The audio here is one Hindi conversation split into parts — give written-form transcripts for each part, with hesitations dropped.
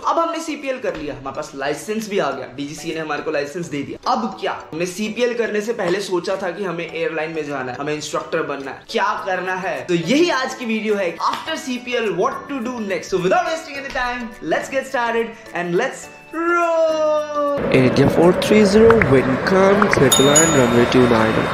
अब हमने सीपीएल कर लिया, हमारे पास लाइसेंस भी आ गया, डीजीसीए ने हमारे को लाइसेंस दे दिया। अब क्या, हमने सीपीएल करने से पहले सोचा था कि हमें एयरलाइन में जाना है, हमें इंस्ट्रक्टर बनना है, क्या करना है? तो यही आज की वीडियो है, after CPL what to do next. So without wasting any time, let's get started and let's roll. India 430, wind calm, clear to land, runway 29er.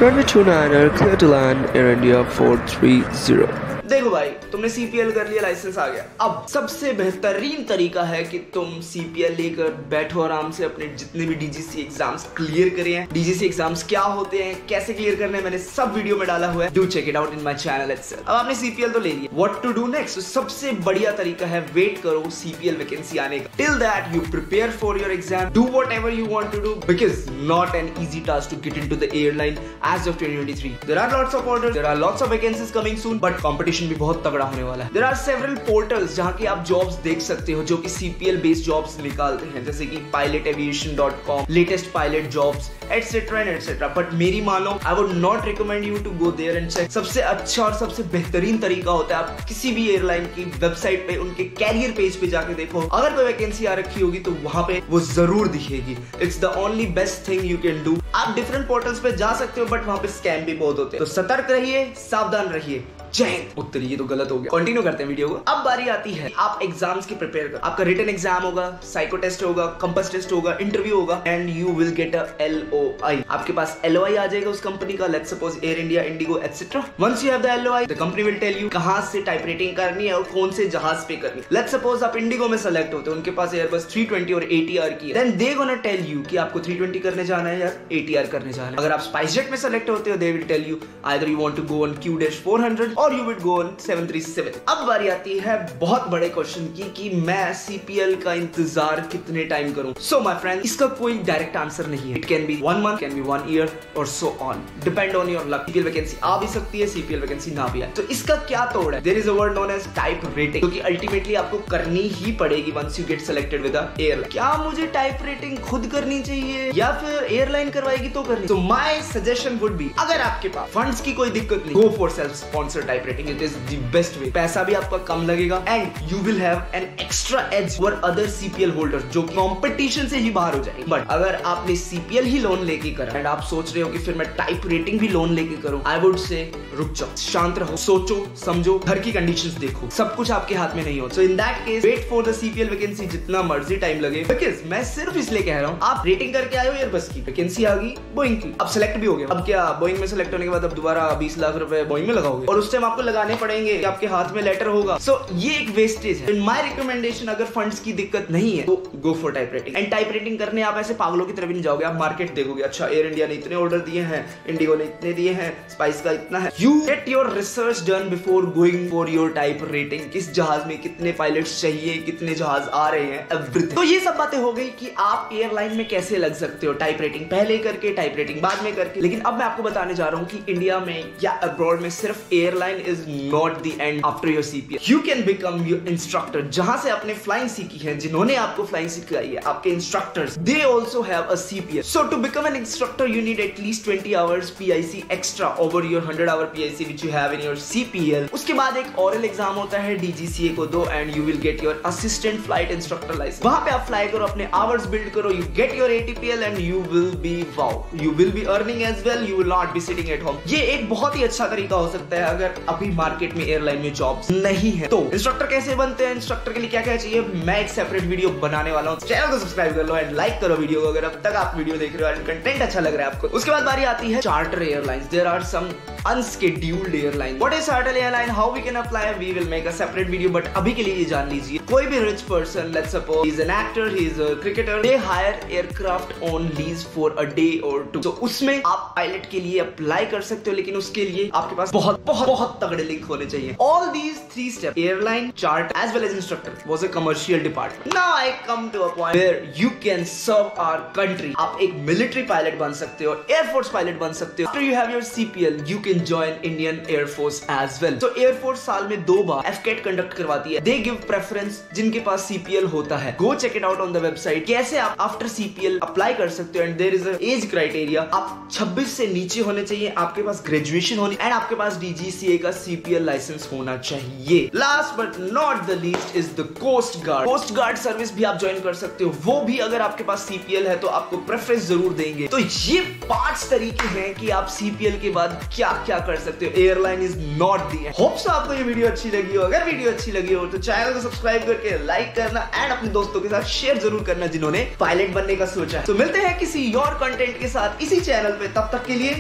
Runway 29er, clear to land, Air India 430. देखो भाई, तुमने सीपीएल कर लिया, लाइसेंस आ गया। अब सबसे बेहतरीन तरीका है कि तुम सीपीएल लेकर बैठो आराम से, अपने जितने भी डीजीसी एग्जाम्स क्लियर करे हैं। डीजीसी एग्जाम्स क्या होते हैं, कैसे क्लियर करने हैं, मैंने सब वीडियो में डाला हुआ है, do check it out in my channel itself. अब आपने सीपीएल तो ले लिया, व्हाट टू डू नेक्स्ट? सबसे बढ़िया तरीका है वेट करो सीपीएल वैकेंसी आने का। Till that you prepare for your exam, do whatever you want to do, because not an easy task to get into the airline age of 2023। There are lots of orders, there are lots of vacancies coming soon, but competition भी बहुत तगड़ा होने वाला है। There are several portals जहां की आप जॉब्स देख सकते हो जो कि CPL बेस्ड जॉब्स निकालते हैं, जैसे कि pilotaviation.com, latest pilot jobs, etc and etc। But मेरी मानो, I would not recommend you to go there and check। सबसे अच्छा और सबसे बेहतरीन तरीका होता है आप किसी भी एयरलाइन की वेबसाइट पे, उनके कैरियर पेज पे जाके देखो, अगर कोई वैकेंसी आ रखी होगी तो वहां पे वो जरूर दिखेगी। It's the only best thing you can do. आप डिफरेंट पोर्टल्स पे जा सकते हो, बट वहां पे स्कैम भी बहुत होते हैं, तो सतर्क रहिए, सावधान रहिए। जय हिंद। उत्तर ये तो गलत हो गया, कंटिन्यू करते हैं वीडियो को। अब बारी आती है आप एग्जाम्स की प्रिपेयर कर। आपका रिटन एग्जाम होगा, साइको टेस्ट होगा, कंपास टेस्ट होगा, इंटरव्यू होगा, and you will get a LOI। आपके पास LOI आ जाएगा उस कंपनी का, let's suppose Air India, IndiGo etcetera. Once you have the LOI, the company will tell you कहां से टाइप रेटिंग करनी है और कौन से जहाज पे करनी है। लेट्स सपोज आप इंडिगो में सेलेक्ट होते हो, उनके पास एयरबस 320 और ATR की है, then they gonna tell you कि आपको 320 करने जाना है या ATR करने जाना है। अगर आप स्पाइसजेट में सेलेक्ट होते हो, they will tell you either you want to go on Q-400 और यू विल गो ऑन 737। अब बारी आती है बहुत बड़े क्वेश्चन की कि मैं सीपीएल का इंतजार कितने टाइम करूं। सो माय फ्रेंड, इसका कोई डायरेक्ट आंसर नहीं है। It can be 1 month, can be 1 year और so on, depend on your luck. CPL vacancy आ भी सकती है, सीपीएल वैकेंसी ना भी आए। तो इसका क्या तोड़ है? There is a word known as type rating, जो कि अल्टीमेटली आपको करनी ही पड़ेगी once you get selected with a airline. क्या मुझे टाइप रेटिंग खुद करनी चाहिए या फिर एयरलाइन करवाएगी तो करनी? तो माय सजेशन वुड बी, अगर आपके पास फंड्स की कोई दिक्कत नहीं, go for self sponsored type rating. It is the best way. पैसा भी आपका कम लगेगा and you will have an extra edge over other CPL holders जो कंपटीशन से ही बाहर हो जाएंगे। बट अगर आपने सीपीएल ही लोन लेके करा एंड आप सोच रहे हो कि फिर मैं टाइप रेटिंग भी लोन लेके करूं, आई वुड से रुक जाओ, शांत रहो, सोचो समझो, घर की कंडीशंस देखो, सब कुछ आपके हाथ में नहीं हो। So in that case wait for the CPL vacancy जितना मर्जी टाइम लगे, बिकॉज़ मैं सिर्फ इसलिए कह रहा हूं, आप रेटिंग करके आए हो एयरबस की, वैकेंसी आ गई बोइंग की, अब सेलेक्ट भी हो गया। अब क्या बोइंग में सेलेक्ट होने के बाद अब दोबारा 20 लाख रुपए बोइंग में लगाओगे और उस टाइम आपको लगाने पड़ेंगे, आपके हाथ में लेटर होगा। सो ये एक वेस्टेज है। इन माय रिकमेंडेशन, अगर फंड्स की दिक्कत नहीं है तो go for type rating. And type rating करने आप ऐसे पागलों की तरह भी नहीं जाओगे, आप मार्केट देखोगे, अच्छा एयर इंडिया ने इतने ऑर्डर दिए हैं, इंडिगो ने इतने दिए हैं, स्पाइस का इतना है। You get your research done before going for your type rating. किस जहाज में कितने पायलट्स चाहिए, कितने जहाज आ रहे हैं, एवरीथिंग। तो ये सब बातें हो गई कि आप एयरलाइन में कैसे लग सकते हो, टाइप रेटिंग पहले करके, टाइप रेटिंग बाद में करके। लेकिन अब मैं आपको बताने जा रहा हूं कि इंडिया में या अब्रॉड में सिर्फ airline is not the end after your CPL. You can become your instructor. जहां से आपने फ्लाइंग सीखी है, जिन्होंने आपको फ्लाइंग सिखाई है, आपके instructors, they also have a CPL. So to become an instructor you need at least 20 hours PIC extra over your 100 hour PIC which you have in your CPL। उसके बाद एक ओरल एग्जाम होता है, DGCA को दो and you will get your assistant flight instructor licence. वहां पे आप फ्लाई करो, अपने आवर्स बिल्ड करो, you get your ATPL and you will be wow, you will be earning as well, you will not be sitting at home. ये एक बहुत ही अच्छा तरीका हो सकता है अगर अभी मार्केट में एयरलाइन में जॉब्स नहीं है। तो इंस्ट्रक्टर कैसे बनते हैं, इंस्ट्रक्टर के लिए क्या क्या चाहिए, मैं एक सेपरेट वीडियो बनाने वाला हूं। चैनल को सब्सक्राइब कर लो एंड लाइक करो वीडियो को अगर अब तक आप वीडियो देख रहे हो एंड कंटेंट अच्छा लग रहा है आपको। उसके बाद बारी आती है charter airlines. There are some unscheduled airline. What is charter airline, how we can apply, we will make a separate video. But अभी के लिए ये जान लीजिए, कोई भी rich person, let's suppose he is an actor, he is a cricketer, they hire aircraft on lease for a day और टू। तो उसमें आप पायलट के लिए अप्लाई कर सकते हो, लेकिन उसके लिए आपके पास बहुत बहुत बहुत तगड़े लिंक होने चाहिए। All these 3 steps, airline, chart as well as instructor, was a commercial department. Now I come to a point where you can serve our country. आप एक मिलिट्री पायलट बन सकते हो, एयरफोर्स पायलट बन सकते हो। After you have your CPL you can join Indian Air Force as well. तो एयरफोर्स साल में 2 बार FCAT कंडक्ट करवाती है। दे गिव प्रेफरेंस जिनके पास CPL होता है। Go check it out on the website, कैसे आप आफ्टर CPL अप्लाई कर सकते हो। And there is age criteria, आप 26 से नीचे होने चाहिए, आपके पास ग्रेजुएशन होनी एंड आपके पास DGCA का CPL लाइसेंस होना चाहिए। Last but not the least is the coast guard. Coast guard service भी आप ज्वाइन कर सकते हो, वो भी अगर आपके पास CPL है तो आपको प्रेफरेंस जरूर देंगे। तो ये 5 तरीके हैं कि आप CPL के बाद क्या क्या कर सकते हो। Airline is not the. Hope so आपको ये वीडियो अच्छी लगी हो। अगर वीडियो अच्छी लगी हो तो चैनल को सब्सक्राइब करके लाइक करना एंड अपने दोस्तों के साथ शेयर जरूर करना जिन्होंने पायलट बनने का सोचा है। तो मिलते हैं किसी और कंटेंट के साथ इसी चैनल पे, तब तक के लिए